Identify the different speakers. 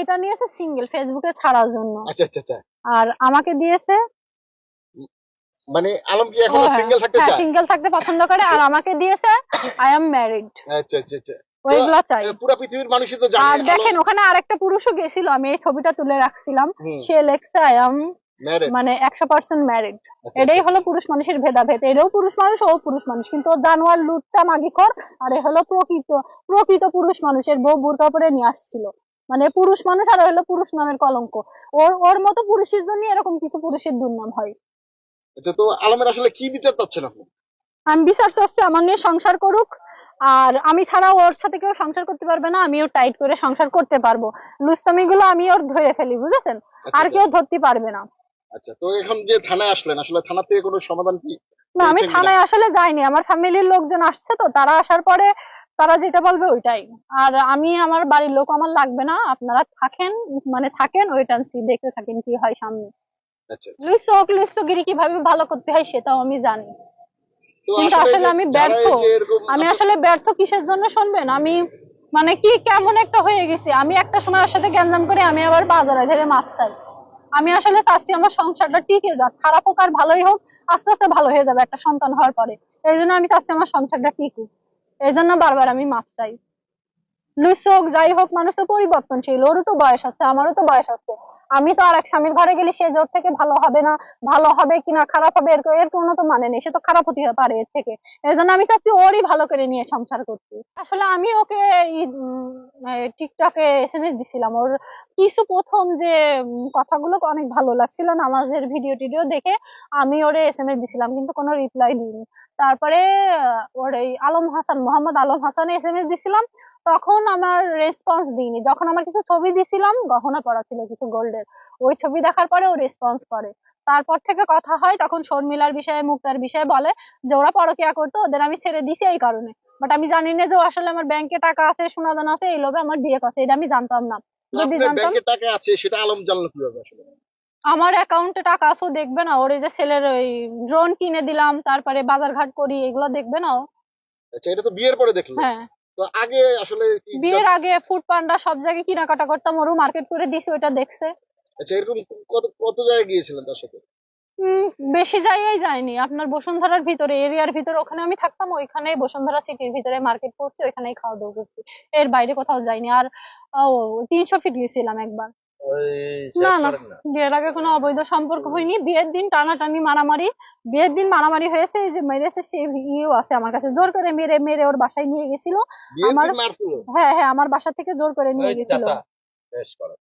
Speaker 1: এটা নিয়েছে সিঙ্গেল ফেসবুকে ছাড়ার জন্য।
Speaker 2: আচ্ছা আচ্ছা আচ্ছা।
Speaker 1: আর আমাকে দিয়েছে,
Speaker 2: মানে আলম কি এখনো সিঙ্গেল থাকতে
Speaker 1: হ্যাঁ
Speaker 2: চায়?
Speaker 1: সিঙ্গেল থাকতে পছন্দ করে। আর আমাকে দিয়েছে আই এম ম্যারিড।
Speaker 2: আচ্ছা আচ্ছা আচ্ছা।
Speaker 1: ওইগুলা চাই।
Speaker 2: পুরো পৃথিবীর মানুষই তো জানে।
Speaker 1: আর দেখেন ওখানে আরেকটা পুরুষও গেছিল, আমি এই ছবিটা তুলে রাখছিলাম,
Speaker 2: হুম।
Speaker 1: সে লেখছে আই এম
Speaker 2: ম্যারিড।
Speaker 1: মানে 100% ম্যারিড।
Speaker 2: আচ্ছা,
Speaker 1: এটাই
Speaker 2: আচ্ছা।
Speaker 1: হলো পুরুষ মানুষের ভেদাভেদ। এটাও পুরুষ মানুষ, ও পুরুষ মানুষ, কিন্তু ও জানোয়ার, লুচ্চা, মাগিখোর। আর এ হলো প্রকৃত পুরুষ মানুষের বউ বোরকা পরে নিয়ে আসছিল। মানে পুরুষ মানুষ, আর হলো পুরুষ নামের কলঙ্ক। ওর মতো পুরুষের জন্য এরকম কিছু পুরুষের দুর্নাম হয়।
Speaker 2: আচ্ছা, তো আলমের আসলে কি বিচার চাচ্ছেন আপনি?
Speaker 1: আমি বিচার চাচ্ছি আমার নিয়ে সংসার করুক। আর আমি ছাড়া ওর সাথে কেউ সংসার করতে পারবে না, আমিও টাইট করে সংসার করতে পারবো। লুচ্চামি গুলো আমি ওর ধরে ফেলি, বুঝেছেন?
Speaker 2: আচ্ছা
Speaker 1: আর
Speaker 2: আচ্ছা।
Speaker 1: কেউ ধরতে পারবে না।
Speaker 2: আচ্ছা, তো এখন যে থানায় আসলেন, আসলে থানা থেকে কোনো সমাধান কি
Speaker 1: না, আমি
Speaker 2: পেয়েছেন কিনা?
Speaker 1: থানায় আসলে যাইনি, আমার ফ্যামিলির লোকজন আসছে, তো তারা আসার পরে তারা যেটা বলবে ওইটাই। আর আমি আমার বাড়ির লোক আমার লাগবে না, আপনারা থাকেন, মানে থাকেন, ওয়েট অ্যান্ড সি, দেখতে থাকেন কি হয় সামনে।
Speaker 2: আচ্ছা আচ্ছা।
Speaker 1: লুইসগিরি কিভাবে ভালো করতে হয় সেটাও আমি জানি।
Speaker 2: তো
Speaker 1: কিন্তু
Speaker 2: আসলে
Speaker 1: আসলে
Speaker 2: যে
Speaker 1: আমি
Speaker 2: যারা
Speaker 1: ব্যর্থ।
Speaker 2: এই যে এরকম
Speaker 1: আমি আসলে ব্যর্থ কিসের জন্য শুনবেন? আমি মানে কি কেমন একটা হয়ে গেছি, আমি একটা সময় ওর সাথে গ্যাঞ্জাম করে আমি আবার বাজারে ধরে মাপ চাই। আমি আসলে চাচ্ছি আমার সংসারটা টিকে যাক, খারাপ হোক আর ভালোই হোক, আস্তে আস্তে ভালো হয়ে যাবে একটা সন্তান হওয়ার পরে। এই জন্য আমি চাচ্ছি আমার সংসারটা টিকুক। এই জন্য বারবার আমি মাপ চাই। লুইস হোক যাই হোক, মানুষ তো পরিবর্তনশীল, ওরও তো বয়স আছে, আমারও তো বয়স আছে। আমি তো আর এক স্বামীর ঘরে গেলে সে ওর থেকে ভালো হবে না, ভালো হবে কিনা খারাপ হবে এর কোনো তো মানে নেই, সে তো খারাপ হতে পারে এর থেকে। এই জন্য আমি চাচ্ছি ওরই ভালো করে নিয়ে সংসার করতে। আসলে আমি ওকে টিকটকে এসএমএস দিছিলাম, ওর কিছু প্রথম যে কথাগুলো অনেক ভালো লাগছিল, নামাজের ভিডিও টিডিও দেখে আমি ওরে এসএমএস দিছিলাম, কিন্তু কোনো রিপ্লাই দিইনি। তারপরে ওর এই মোহাম্মদ আলম হাসানে এসএমএস দিছিলাম, তখন আমার রেসপন্স দিইনি। যখন আমার কিছু ছবি দিছিলাম, গহনা পরা ছিল কিছু গোল্ডের, ওই ছবি দেখার পরে ও রেসপন্স করে। তারপর থেকে কথা হয়, তখন শর্মিলার বিষয়ে, মুক্তার বিষয়ে বলে যে ওরা পরকিয়া করতো, ওদের আমি ছেড়ে দিছি এই কারণে। বাট আমি জানি না যে ও আসলে আমার ব্যাংকে টাকা আছে, সোনাদানা আছে, এই লোভে আমার বিয়ে করছে, এটা আমি জানতাম না। যদি
Speaker 2: আপনার
Speaker 1: জানতাম,
Speaker 2: ব্যাংকে টাকা আছে সেটা আলম জানলো কিভাবে আসলে?
Speaker 1: আমার অ্যাকাউন্টে টাকা আছে, ও দেখবে না? ওর এই যে ছেলের ওই ড্রোন কিনে দিলাম, তারপরে বাজার ঘাট করি, এগুলো দেখবে না ও?
Speaker 2: আচ্ছা, এটা তো বিয়ের পরে দেখলো।
Speaker 1: হ্যাঁ,
Speaker 2: তো আগে আসলে কি
Speaker 1: বিয়ের আগে ফুড পান্ডা সব জায়গায় কেনাকাটা করতাম, ওরও মার্কেট করে দিছি, ওইটা দেখছে।
Speaker 2: আচ্ছা, এরকম কত কত জায়গায় গিয়েছিলেন তার সাথে?
Speaker 1: উম বেশি জায়গায় যায়নি, আপনার বসুন্ধরার ভিতরে, এরিয়ার ভিতরে, ওখানে আমি থাকতাম, ওইখানে বসুন্ধরা সিটির ভিতরে মার্কেট করছি, ওইখানেই খাওয়া দাওয়া করছি। এর বাইরে কোথাও যাইনি। আর 300 ফিট গেছিলাম একবার।
Speaker 2: ওই
Speaker 1: না
Speaker 2: শেষ
Speaker 1: না,
Speaker 2: করেন না?
Speaker 1: বিয়ের আগে কোনো অবৈধ সম্পর্ক হয়নি। বিয়ের দিন টানাটানি মারামারি, বিয়ের দিন মারামারি হয়েছে, এই যে মেরেছে সে ভিডিও আছে আমার কাছে, জোর করে মেরে মেরে ওর বাসায় নিয়ে গেছিল
Speaker 2: বিয়ের
Speaker 1: আমার।
Speaker 2: দিন মারছিল?
Speaker 1: হ্যাঁ হ্যাঁ, আমার বাসা থেকে জোর করে নিয়ে গেছিল।
Speaker 2: শেষ করেন।